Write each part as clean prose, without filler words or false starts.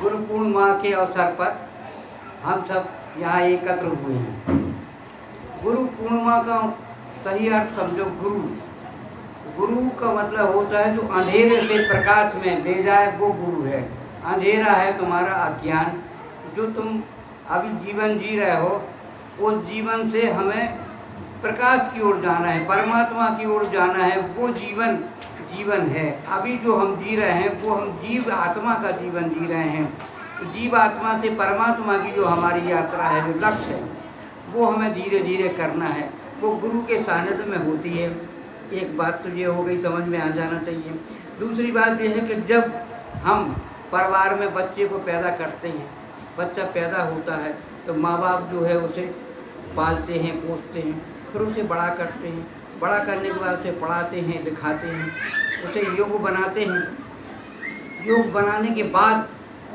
गुरु पूर्णिमा के अवसर पर हम सब यहाँ एकत्र हुए हैं। गुरु पूर्णिमा का सही अर्थ समझो। गुरु का मतलब होता है जो अंधेरे से प्रकाश में ले जाए, वो गुरु है। अंधेरा है तुम्हारा अज्ञान, जो तुम अभी जीवन जी रहे हो, उस जीवन से हमें प्रकाश की ओर जाना है, परमात्मा की ओर जाना है। वो जीवन है। अभी जो हम जी रहे हैं वो हम जीव आत्मा का जीवन जी रहे हैं। जीव आत्मा से परमात्मा की जो हमारी यात्रा है, जो लक्ष्य है, वो हमें धीरे धीरे करना है। वो गुरु के सानिध्य में होती है। एक बात तो ये हो गई, समझ में आ जाना चाहिए। दूसरी बात ये है कि जब हम परिवार में बच्चे को पैदा करते हैं, बच्चा पैदा होता है तो माँ बाप जो है उसे पालते हैं, पोसते हैं, फिर उसे बड़ा करते हैं। बड़ा करने के बाद उसे पढ़ाते हैं, लिखाते हैं, उसे योग बनाते हैं। योग बनाने के बाद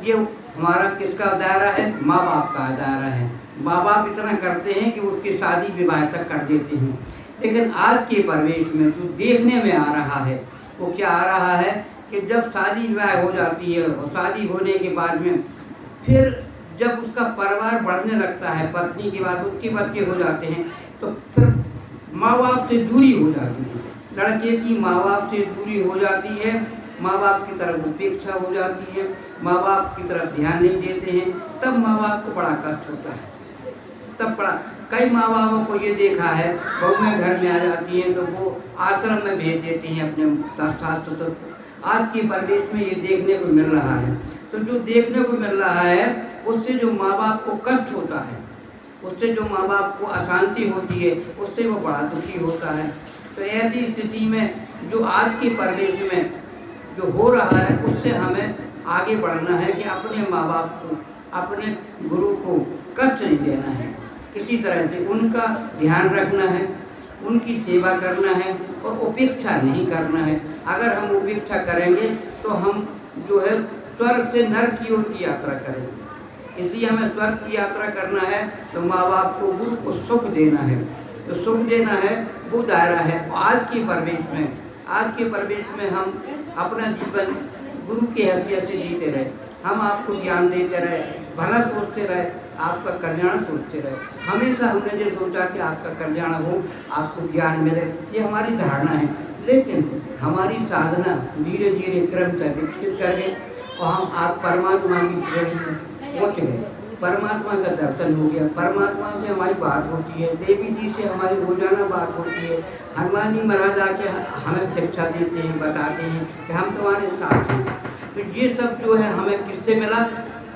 ये हमारा किसका दायरा है? माँ बाप का दायरा है। माँ बाप इतना करते हैं कि उसकी शादी विवाह तक कर देते हैं। लेकिन आज के परिवेश में जो देखने में आ रहा है वो क्या आ रहा है कि जब शादी विवाह हो जाती है और शादी होने के बाद में फिर जब उसका परिवार बढ़ने लगता है, पत्नी के बाद उसके बच्चे हो जाते हैं, तो फिर माँ बाप से दूरी हो जाती है। लड़के की माँ बाप से दूरी हो जाती है, माँ बाप की तरफ उपेक्षा हो जाती है, माँ बाप की तरफ ध्यान नहीं देते हैं। तब माँ बाप को बड़ा कष्ट होता है। तब बड़ा कई माँ बापों को ये देखा है, बहुएं घर में आ जाती हैं तो वो आश्रम में भेज देती हैं अपने सास ससुर को। आज के परिवेश में ये देखने को मिल रहा है। तो जो देखने को मिल रहा है उससे जो माँ बाप को कष्ट होता है, उससे जो माँ बाप को अशांति होती है, उससे वो बड़ा दुखी होता है। तो ऐसी स्थिति में जो आज के परिवेश में जो हो रहा है उससे हमें आगे बढ़ना है कि अपने माँ बाप को, अपने गुरु को कष्ट नहीं देना है। किसी तरह से उनका ध्यान रखना है, उनकी सेवा करना है और उपेक्षा नहीं करना है। अगर हम उपेक्षा करेंगे तो हम जो है स्वर्ग से नरक की ओर की यात्रा करेंगे। इसलिए हमें स्वर्ग की यात्रा करना है तो माँ बाप को, गुरु को सुख देना है। तो सुख देना है वो दायरा है। आज के परिवेश में हम अपना जीवन गुरु की हैसियत से जीते रहे, हम आपको ज्ञान देते रहे, भला सोचते रहे, आपका कल्याण सोचते रहे। हमेशा हमने ये सोचा कि आपका कल्याण हो, आपको ज्ञान मिले, ये हमारी धारणा है। लेकिन हमारी साधना धीरे धीरे क्रमशः विकसित कर गए और हम आप परमात्मा की श्रेणी में पहुँच गए। परमात्मा का दर्शन हो गया, परमात्मा से हमारी बात होती है, देवी जी से हमारी रोजाना बात होती है। हनुमान जी महाराज आके हमें शिक्षा देते हैं, बताते हैं कि हम तुम्हारे साथ हैं। तो ये सब जो है हमें किससे मिला?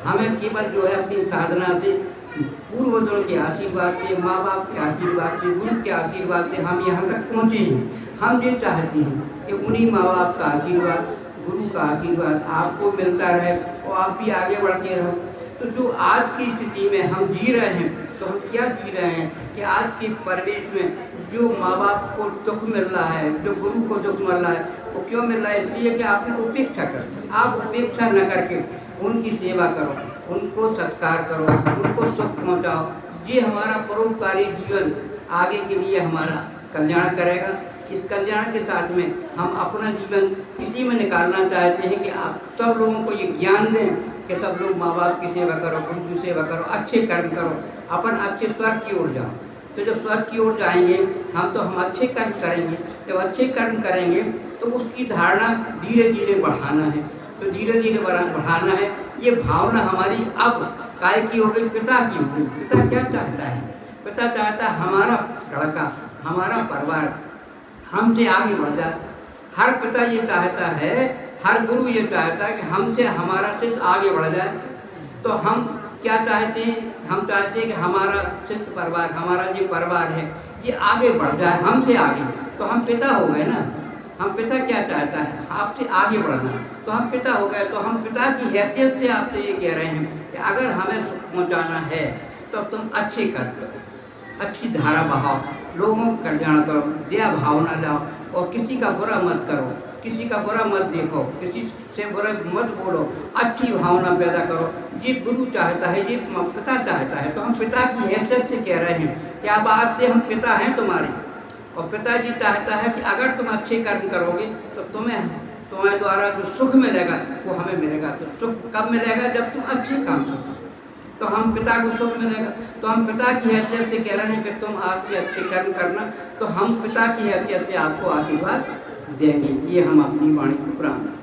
हमें केवल जो है अपनी साधना से, पूर्वजों के आशीर्वाद से, माँ बाप के आशीर्वाद से, गुरु के आशीर्वाद से हम यहाँ तक पहुँचे हैं। हम ये चाहते हैं कि उन्हीं माँ बाप का आशीर्वाद, गुरु का आशीर्वाद आपको मिलता रहे और आप भी आगे बढ़ते रहो। तो जो आज की स्थिति में हम जी रहे हैं, तो हम क्या जी रहे हैं कि आज के परिवेश में जो माँ बाप को दुख मिल रहा है, जो गुरु को दुख मिल रहा है, वो क्यों मिल रहा है? इसलिए कि आपने उपेक्षा कर। आप उपेक्षा न करके उनकी सेवा करो, उनको सत्कार करो, उनको सुख पहुँचाओ। ये हमारा परोपकारी जीवन आगे के लिए हमारा कल्याण करेगा। इस कल्याण के साथ में हम अपना जीवन इसी में निकालना चाहते हैं कि आप सब लोगों को ये ज्ञान दें कि सब लोग माँ बाप की सेवा करो, गुरु की सेवा करो, अच्छे कर्म करो, अपन अच्छे स्वर्ग की ओर जाओ। तो जब स्वर्ग की ओर जाएंगे हम अच्छे कर्म करेंगे। जब अच्छे कर्म करेंगे तो उसकी धारणा धीरे धीरे बढ़ाना है। तो धीरे धीरे बढ़ाना है। ये भावना हमारी अब काय की हो गई? पिता की हो गई। पिता क्या चाहता है? पिता चाहता है हमारा लड़का, हमारा परिवार हमसे आगे बढ़ जाए। हर पिता ये चाहता है, हर गुरु ये चाहता है कि हमसे हमारा शिष्य आगे बढ़ जाए। तो हम क्या चाहते हैं? हम चाहते हैं कि हमारा शिष्य परिवार, हमारा जो परिवार है ये आगे बढ़ जाए, हमसे आगे। तो हम पिता हो गए ना। हम पिता क्या चाहता है? आपसे आगे बढ़ना। तो हम पिता हो गए। तो हम पिता की हैसियत से आपसे ये कह रहे हैं कि अगर हमें सुख पहुँचाना है तो तुम अच्छे कर्म करो, अच्छी धारा बहाओ, लोगों का कल्याण करो, दया भावना लाओ और किसी का बुरा मत करो, किसी का बुरा मत देखो, किसी से बुरा मत बोलो, अच्छी भावना पैदा करो। ये गुरु चाहता है, ये पिता चाहता है। तो हम पिता की हैसियत से कह रहे हैं कि अब आज से हम पिता हैं तुम्हारे। और पिताजी चाहता है कि अगर तुम अच्छे कर्म करोगे तो तुम्हारे द्वारा जो सुख मिलेगा वो हमें मिलेगा। तो सुख कब मिलेगा? जब तुम अच्छे काम करो तो हम पिता को सुख मिलेगा। तो हम पिता की हैसियत से कह रहे हैं कि तुम आज से अच्छे कर्म करना, तो हम पिता की हैसियत से आपको आशीर्वाद देंगे। ये हम अपनी वाणी को प्रारंभ